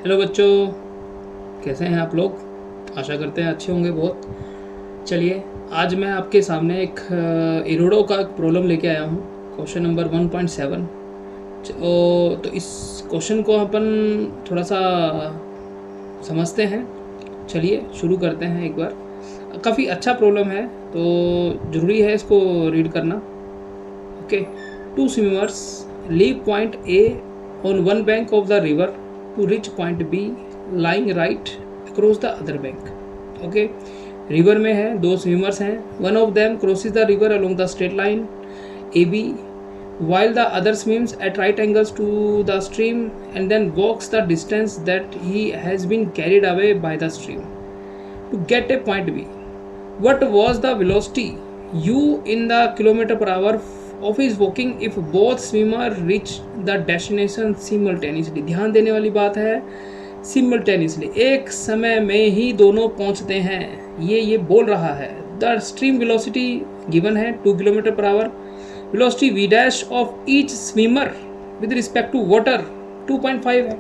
Hello बच्चों, कैसे हैं आप लोग। आशा करते हैं अच्छे होंगे बहुत। चलिए, आज मैं आपके सामने एक इरोडो का प्रॉब्लम लेके आया हूँ। Question number 1.7। तो इस क्वेश्चन को अपन थोड़ा सा समझते हैं। चलिए शुरू करते हैं एक बार। काफ़ी अच्छा प्रॉब्लम है, तो ज़रूरी है इसको रीड करना। Okay. Two swimmers leave point A on one bank of the river to reach point B lying right across the other bank. Okay, river में है, दो स्विमर्स हैं। One of them crosses the river along the straight line A B while the other swims at right angles to the stream and then walks the distance that he has been carried away by the stream to get a point B. What was the velocity u in the kilometer per hour of his walking if both swimmer reach the destination simultaneously? ध्यान देने वाली बात है simultaneously, एक समय में ही दोनों पहुंचते हैं। ये बोल रहा है द स्ट्रीम वेलोसिटी गिवन है 2 kilometre per hour. Velocity v dash of each swimmer with respect to water 2.5 है।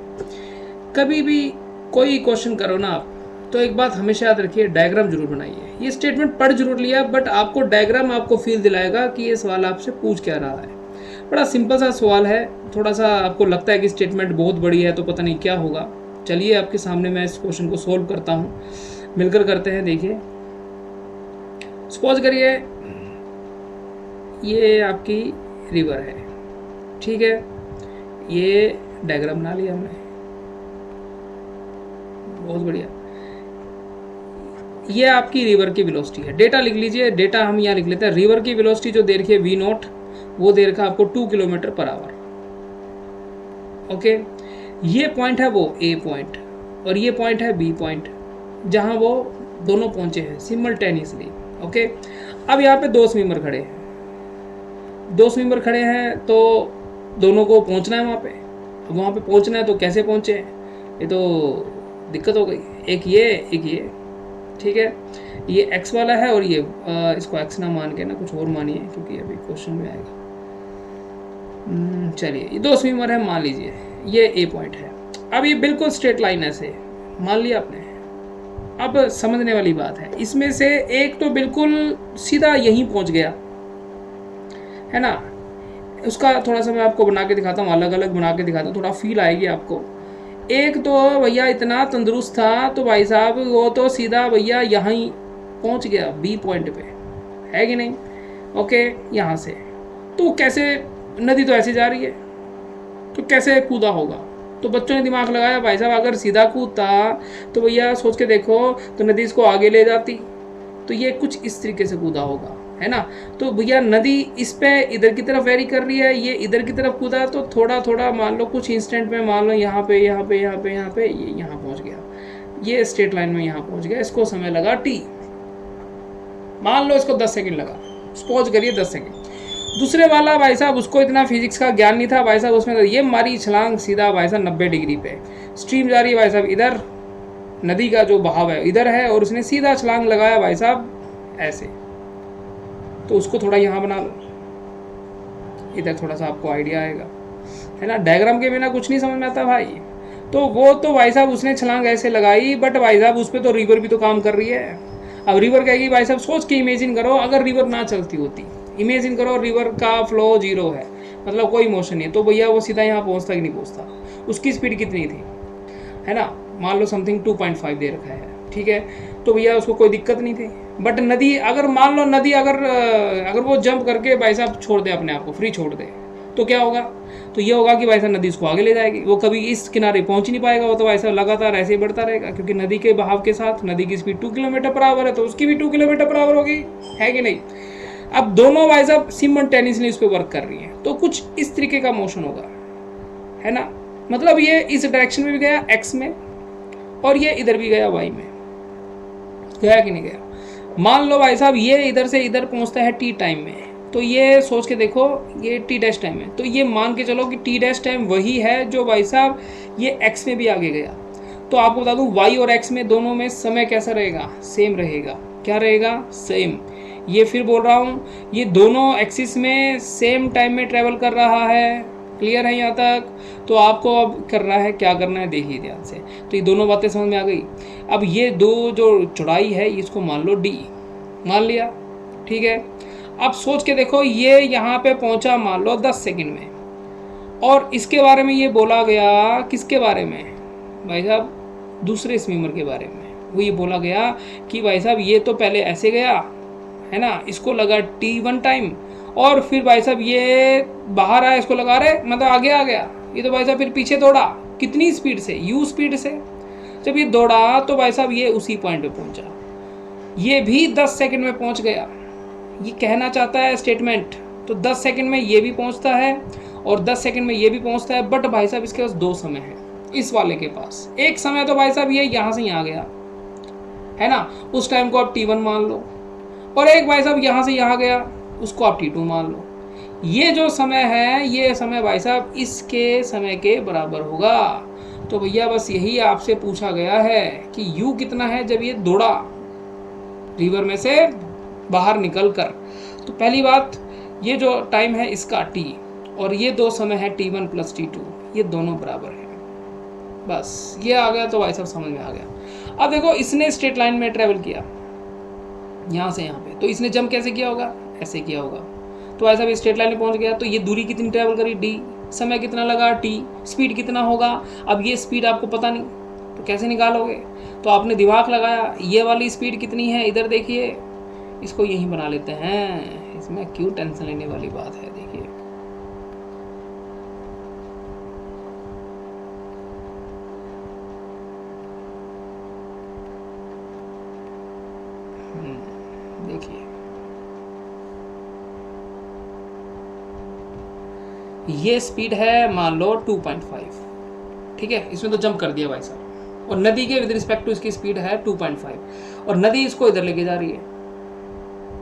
कभी भी कोई क्वेश्चन करो ना आप, तो एक बात हमेशा याद रखिए, डायग्राम जरूर बनाइए। ये स्टेटमेंट पढ़ जरूर लिया, बट आपको डायग्राम आपको फील दिलाएगा कि ये सवाल आपसे पूछ क्या रहा है। बड़ा सिंपल सा सवाल है। थोड़ा सा आपको लगता है कि स्टेटमेंट बहुत बड़ी है तो पता नहीं क्या होगा। चलिए आपके सामने मैं इस क्वेश्चन को सोल्व करता हूँ, मिलकर करते हैं। देखिए, सपोज करिए ये आपकी रिवर है, ठीक है। ये डायग्राम बना लिया हमने, बहुत बढ़िया। ये आपकी रिवर की वेलोसिटी है। डेटा लिख लीजिए, डेटा हम यहाँ लिख लेते हैं। रिवर की वेलोसिटी जो दे रखी है वी नॉट, वो दे रखा है आपको 2 किलोमीटर पर आवर। ओके, ये पॉइंट है वो ए पॉइंट, और ये पॉइंट है बी पॉइंट, जहाँ वो दोनों पहुंचे हैं सिमल्टेनियसली। ओके, अब यहाँ पे दो स्विमर खड़े हैं, तो दोनों को पहुंचना है वहाँ पे। अब वहाँ पे पहुंचना है तो कैसे पहुंचे, ये तो दिक्कत हो गई। एक ये, ठीक है। ये x वाला है और ये इसको x ना मान के ना कुछ और मानिए, क्योंकि अभी क्वेश्चन में आएगा। चलिए, ये दो स्विमर है, मान लीजिए ये ए पॉइंट है। अब ये बिल्कुल स्ट्रेट लाइन ऐसे मान लिया आपने। अब समझने वाली बात है, इसमें से एक तो बिल्कुल सीधा यहीं पहुंच गया है ना। उसका थोड़ा सा मैं आपको बना के दिखाता हूँ, अलग अलग बना के दिखाता हूँ, थोड़ा फील आएगी आपको। एक तो भैया इतना तंदुरुस्त था, तो भाई साहब वो तो सीधा भैया यहाँ ही पहुँच गया बी पॉइंट पे, है कि नहीं। ओके, यहाँ से तो कैसे, नदी तो ऐसे जा रही है तो कैसे कूदा होगा। तो बच्चों ने दिमाग लगाया, भाई साहब अगर सीधा कूदता तो भैया सोच के देखो, तो नदी इसको आगे ले जाती। तो ये कुछ इस तरीके से कूदा होगा, है ना। तो भैया नदी इस पे इधर की तरफ वेरी कर रही है, ये इधर की तरफ कूदा, तो थोड़ा थोड़ा मान लो कुछ इंस्टेंट में, मान लो यहाँ पे ये यहाँ पहुँच गया, ये स्ट्रेट लाइन में यहाँ पहुँच गया। इसको समय लगा t, मान लो इसको 10 सेकंड लगा, सपोज करिए 10 सेकंड। दूसरे वाला भाई साहब, उसको इतना फिजिक्स का ज्ञान नहीं था भाई साहब, उसमें तो ये मारी छलांग सीधा भाई साहब 90 डिग्री पे। स्ट्रीम जा रही है भाई साहब इधर, नदी का जो बहाव है इधर है, और उसने सीधा छलांग लगाया भाई साहब ऐसे। तो उसको थोड़ा यहाँ बना लो, इधर थोड़ा सा आपको आइडिया आएगा, है ना। डायग्राम के बिना कुछ नहीं समझ में आता भाई। तो वो तो भाई साहब उसने छलांग ऐसे लगाई, बट भाई साहब उस पर तो रिवर भी तो काम कर रही है। अब रिवर कहेगी भाई साहब, सोच के इमेजिन करो अगर रिवर ना चलती होती, इमेजिन करो रिवर का फ्लो 0 है, मतलब कोई मोशन नहीं है, तो भैया वो सीधा यहाँ पहुँचता कि नहीं पहुँचता। उसकी स्पीड कितनी थी, है ना, मान लो समथिंग 2.5 दे रखा है, ठीक है। तो भैया उसको कोई दिक्कत नहीं थी। बट नदी अगर मान लो नदी अगर वो जंप करके भाई साहब छोड़ दे, अपने आप को फ्री छोड़ दे, तो क्या होगा। तो ये होगा कि भाई साहब नदी उसको आगे ले जाएगी, वो कभी इस किनारे पहुंच ही नहीं पाएगा, वो तो भाई साहब लगातार ऐसे ही बढ़ता रहेगा, क्योंकि नदी के बहाव के साथ नदी की स्पीड 2 किलोमीटर पर आवर है, तो उसकी भी 2 किलोमीटर पर आवर होगी, है कि नहीं। अब दोनों भाई साहब सिमल्टेनियसली उस पर वर्क कर रही है, तो कुछ इस तरीके का मोशन होगा, है ना। मतलब ये इस डायरेक्शन में भी गया x में, और ये इधर भी गया y में, गया कि नहीं गया। मान लो भाई साहब ये इधर से इधर पहुंचता है t टाइम में, तो ये सोच के देखो ये t डैश टाइम है, तो ये मान के चलो कि t डैश टाइम वही है जो भाई साहब ये x में भी आगे गया। तो आपको बता दूं y और x में दोनों में समय कैसा रहेगा, सेम रहेगा। क्या रहेगा, सेम। ये फिर बोल रहा हूँ, ये दोनों एक्सिस में सेम टाइम में ट्रेवल कर रहा क्लियर है यहाँ तक? तो आपको अब करना है, क्या करना है देखिए ध्यान से। तो ये दोनों बातें समझ में आ गई। अब ये दो जो चौड़ाई है इसको मान लो d, मान लिया, ठीक है। अब सोच के देखो, ये यहाँ पे पहुँचा मान लो 10 सेकंड में, और इसके बारे में ये बोला गया, किसके बारे में भाई साहब? दूसरे स्विमर के बारे में। वो ये बोला गया कि भाई साहब ये तो पहले ऐसे गया है ना, इसको लगा t1 टाइम, और फिर भाई साहब ये बाहर आया, इसको लगा रहे मतलब आगे आ गया, ये तो भाई साहब फिर पीछे दौड़ा, कितनी स्पीड से? u स्पीड से। जब ये दौड़ा तो भाई साहब ये उसी पॉइंट पे पहुंचा, ये भी 10 सेकंड में पहुंच गया। ये कहना चाहता है स्टेटमेंट, तो 10 सेकंड में ये भी पहुंचता है और 10 सेकंड में ये भी पहुंचता है, बट भाई साहब इसके पास दो समय है। इस वाले के पास एक समय तो भाई साहब ये यहाँ से यहाँ गया है ना, उस टाइम को आप t1 मान लो, और एक भाई साहब यहाँ से यहाँ गया, उसको आप t2 मान लो। ये जो समय है, ये समय भाई साहब इसके समय के बराबर होगा। तो भैया बस यही आपसे पूछा गया है कि u कितना है जब ये दौड़ा रिवर में से बाहर निकल कर। तो पहली बात, ये जो टाइम है इसका t, और ये दो समय है t1 प्लस t2, ये दोनों बराबर है। बस ये आ गया तो भाई साहब समझ में आ गया। अब देखो, इसने स्ट्रेट लाइन में ट्रेवल किया यहाँ से यहाँ पे, तो इसने जंप कैसे किया होगा? ऐसे किया होगा। तो भाई साहब स्ट्रेट लाइन में पहुँच गया, तो ये दूरी कितनी ट्रेवल करी? d, समय कितना लगा? t, स्पीड कितना होगा? अब ये स्पीड आपको पता नहीं, तो कैसे निकालोगे? तो आपने दिमाग लगाया, ये वाली स्पीड कितनी है इधर देखिए, इसको यहीं बना लेते हैं, इसमें क्यों टेंशन लेने वाली बात है। देखिए देखिए, ये स्पीड है मान लो 2.5, ठीक है, इसमें तो जंप कर दिया भाई साहब, और नदी के विद रिस्पेक्ट टू इसकी स्पीड है 2.5, और नदी इसको इधर लेके जा रही है।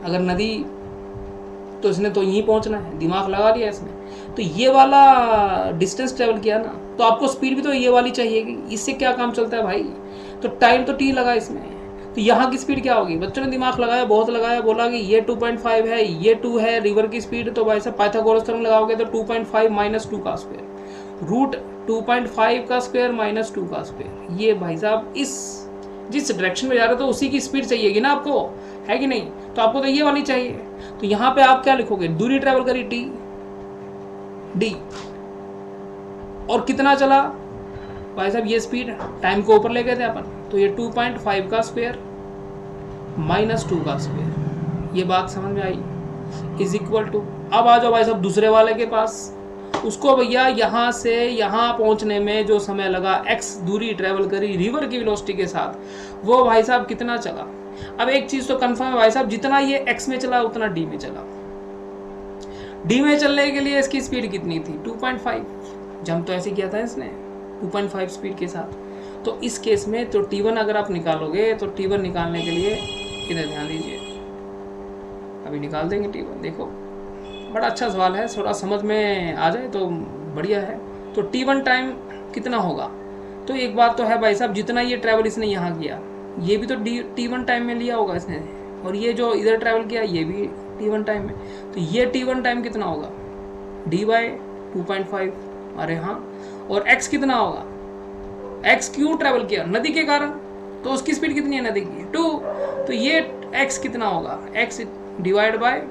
अगर नदी, तो इसने तो यहीं पहुंचना है, दिमाग लगा लिया इसने, तो ये वाला डिस्टेंस ट्रेवल किया ना, तो आपको स्पीड भी तो ये वाली चाहिएगी। इससे क्या काम चलता है भाई? तो टाइम तो t लगा इसमें, तो यहाँ की स्पीड क्या होगी? बच्चों ने दिमाग लगाया, बहुत लगाया, बोला कि ये 2.5 है, ये 2 है रिवर की स्पीड, तो भाई साहब पाइथागोरस थ्योरम लगाओगे तो 2.5 माइनस 2 का स्क्वायर, रूट 2.5 का स्क्वायर माइनस 2 का स्क्वायर। ये भाई साहब इस जिस डायरेक्शन में जा रहे हो तो उसी की स्पीड चाहिएगी ना आपको, है कि नहीं? तो आपको तो ये वाली चाहिए। तो यहाँ पे आप क्या लिखोगे? दूरी ट्रेवल करी t, d, और कितना चला भाई साहब? ये स्पीड टाइम को ऊपर ले गए थे अपन, तो ये 2.5 का स्क्वायर माइनस 2 का स्क्वायर। ये बात समझ में आई? इज इक्वल टू, अब आ जाओ भाई साहब दूसरे वाले के पास। उसको भैया यहाँ से यहाँ पहुँचने में जो समय लगा, x दूरी ट्रेवल करी रिवर की वेलोसिटी के साथ, वो भाई साहब कितना चला? अब एक चीज़ तो कंफर्म है भाई साहब, जितना ये x में चला उतना d में चला। d में चलने के लिए इसकी स्पीड कितनी थी? 2.5, जंप तो ऐसे किया था इसने 2.5 स्पीड के साथ। तो इस केस में तो t1 अगर आप निकालोगे, तो t1 निकालने के लिए इधर ध्यान दीजिए, अभी निकाल देंगे t1। देखो बड़ा अच्छा सवाल है, थोड़ा समझ में आ जाए तो बढ़िया है। तो t1 टाइम कितना होगा? तो एक बात तो है भाई साहब, जितना ये ट्रैवल इसने यहाँ किया, ये भी तो t1 टाइम में लिया होगा इसने, और ये जो इधर ट्रैवल किया ये भी t1 टाइम में। तो ये t1 टाइम कितना होगा? d बाय 2.5, अरे हाँ। और x कितना होगा? x क्यों ट्रैवल किया? नदी के कारण, तो उसकी स्पीड कितनी है नदी की? 2। तो ये x कितना होगा? x डिवाइड बाय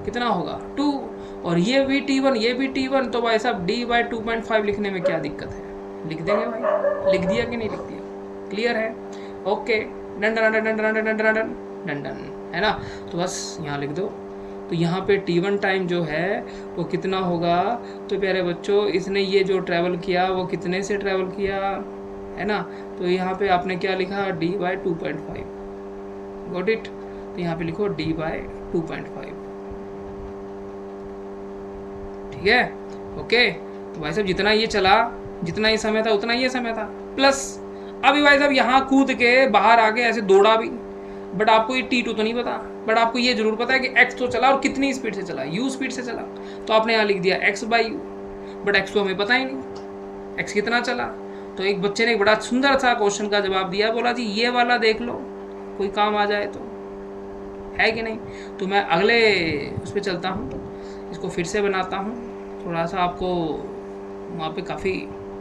कितना होगा? 2। और ये भी t1, ये भी t1, तो भाई साहब d बाय 2.5 लिखने में क्या दिक्कत है? लिख देंगे भाई। लिख दिया कि नहीं लिख दिया? क्लियर है? Okay, done done done done done done done done, है ना? तो बस यहाँ लिख दो। तो यहाँ पे t1 टाइम जो है वो कितना होगा? तो प्यारे बच्चों, इसने ये जो ट्रैवल किया वो कितने से ट्रैवल किया, है ना? तो यहाँ पे आपने क्या लिखा? d by 2.5, got it? तो यहाँ पे लिखो d बाय 2.5, ठीक है? ओके। तो भाई साहब जितना ये चला, जितना ये समय था उतना ये समय था, प्लस अभी भाई साहब यहाँ कूद के बाहर आके ऐसे दौड़ा भी, बट आपको ये t2 तो नहीं पता, बट आपको ये जरूर पता है कि x तो चला और कितनी स्पीड से चला, u स्पीड से चला। तो आपने यहाँ लिख दिया x by u, but x तो हमें पता ही नहीं x कितना चला। तो एक बच्चे ने एक बड़ा सुंदर सा क्वेश्चन का जवाब दिया, बोला जी ये वाला देख लो, कोई काम आ जाए तो, है कि नहीं? तो मैं अगले उस पर चलता हूँ, इसको फिर से बनाता हूँ, थोड़ा सा आपको वहाँ पे काफ़ी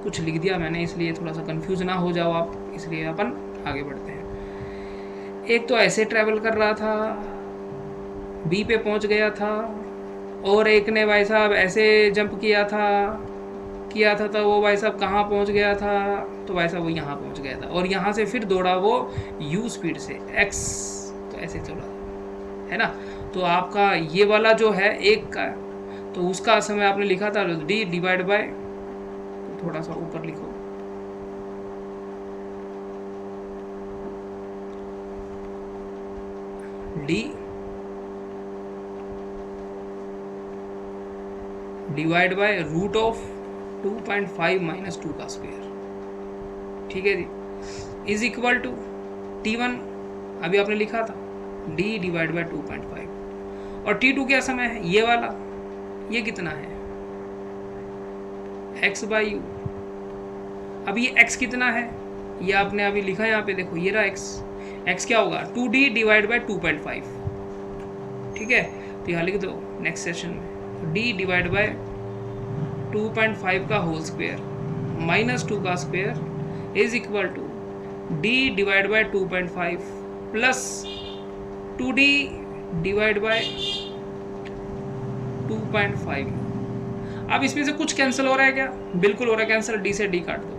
कुछ लिख दिया मैंने, इसलिए थोड़ा सा कंफ्यूज ना हो जाओ आप, इसलिए अपन आगे बढ़ते हैं। एक तो ऐसे ट्रैवल कर रहा था, बी पे पहुँच गया था, और एक ने भाई साहब ऐसे जंप किया था तो वो भाई साहब कहाँ पहुँच गया था, तो भाई साहब वो यहाँ पहुँच गया था, और यहाँ से फिर दौड़ा वो u स्पीड से x, तो ऐसे चला है ना। तो आपका ये वाला जो है एक का, तो उसका समय आपने लिखा था d डिवाइड बाय, थोड़ा सा ऊपर लिखो, d divide by root of 2.5 minus 2 का स्क्वायर, ठीक है जी, इज इक्वल टू t1 अभी आपने लिखा था d डिवाइड बाय 2.5, और t2 क्या समय है, ये वाला, ये कितना है x बाई यू। अब ये x कितना है, ये आपने अभी लिखा है यहाँ पे, देखो ये रहा x क्या होगा 2d डिवाइड बाय 2.5, ठीक है। तो यहाँ लिख दो नेक्स्ट सेशन में, d डिवाइड बाय 2.5 का होल स्क्वायर माइनस 2 का square is equal to d divide by 2.5 plus 2d divide by 2.5। अब इसमें से कुछ कैंसिल हो रहा है क्या, बिल्कुल हो रहा है कैंसिल, d से d काट दो,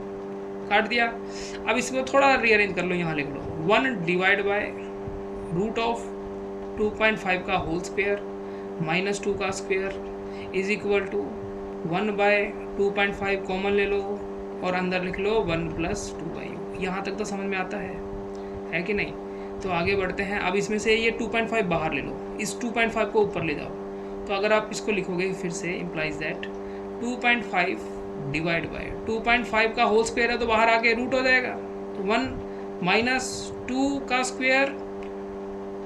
काट दिया। अब इसमें थोड़ा रीअरेंज कर लो, यहाँ लिख लो 1 डिवाइड बाय रूट ऑफ 2.5 का होल स्क्वायर माइनस 2 का square is equal to 1 by 2.5 common ले लो और अंदर लिख लो 1 प्लस 2 बाई यू। यहाँ तक तो समझ में आता है कि नहीं। तो आगे बढ़ते हैं। अब इसमें से ये 2.5 बाहर ले लो, इस 2.5 को ऊपर ले जाओ, तो अगर आप इसको लिखोगे फिर से इम्प्लाइज दैट 2.5 डिवाइड बाय 2.5 का होल स्क्वायर है तो बाहर आके रूट हो जाएगा, तो 1 माइनस 2 का स्क्वायर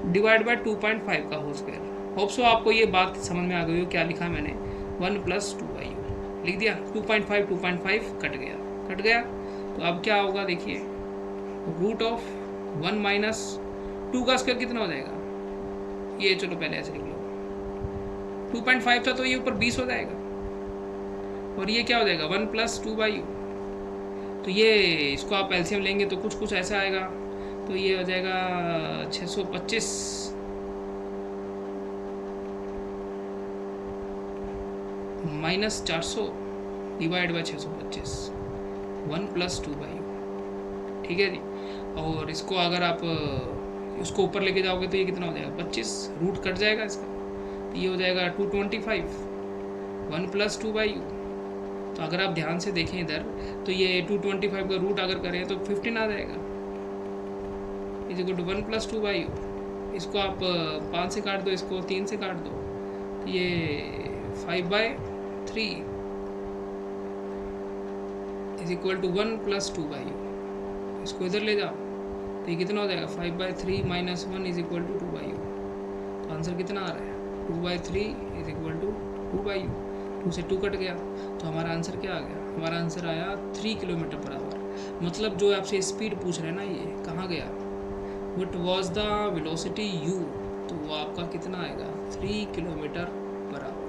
डिवाइड बाय 2.5 का होल स्क्वायर। होप सो आपको ये बात समझ में आ गई हो क्या लिखा मैंने, 1 प्लस 2 बाई लिख दिया। 2.5 कट गया। तो अब क्या होगा देखिए, रूट ऑफ 1 माइनस 2 का स्क्वायर कितना हो जाएगा, ये चलो पहले ऐसे लिख लो, 2.5 था तो ये ऊपर 20 हो जाएगा, और ये क्या हो जाएगा 1 प्लस 2 बाई। तो ये इसको आप एलसीएम लेंगे तो कुछ ऐसा आएगा, तो ये हो जाएगा 625 minus 400 divide by 625, 1 plus 2 by, ठीक है जी। और इसको अगर आप उसको ऊपर लेके जाओगे तो ये कितना हो जाएगा 25, रूट कट जाएगा इसका, तो ये हो जाएगा 225, 1 प्लस 2 बाई। तो अगर आप ध्यान से देखें इधर, तो ये 225 का रूट अगर करें तो 15 आ जाएगा, is equal to 1 plus 2 by. इसको आप 5 से काट दो, इसको 3 से काट दो, तो ये 5/3 is equal to 1 plus 2 by. इसको इधर ले जाओ तो ये कितना हो जाएगा 5/3 minus 1 is equal to 2 by. तो आंसर कितना आ रहा है 2/3 इज इक्वल टू 2 बाई। 2 से 2 कट गया, तो हमारा आंसर क्या आ गया, हमारा आंसर आया 3 किलोमीटर पर आवर। मतलब जो आपसे स्पीड पूछ रहे हैं ना, ये कहाँ गया, what was the velocity u, तो वो आपका कितना आएगा 3 kilometre per our.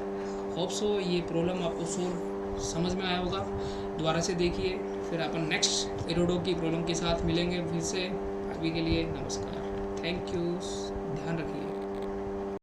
Hope so ये प्रॉब्लम आपको सोल्व समझ में आया होगा। दोबारा से देखिए, फिर अपन नेक्स्ट एरोडो की प्रॉब्लम के साथ मिलेंगे फिर से। अभी के लिए नमस्कार, थैंक यू, ध्यान रखिए।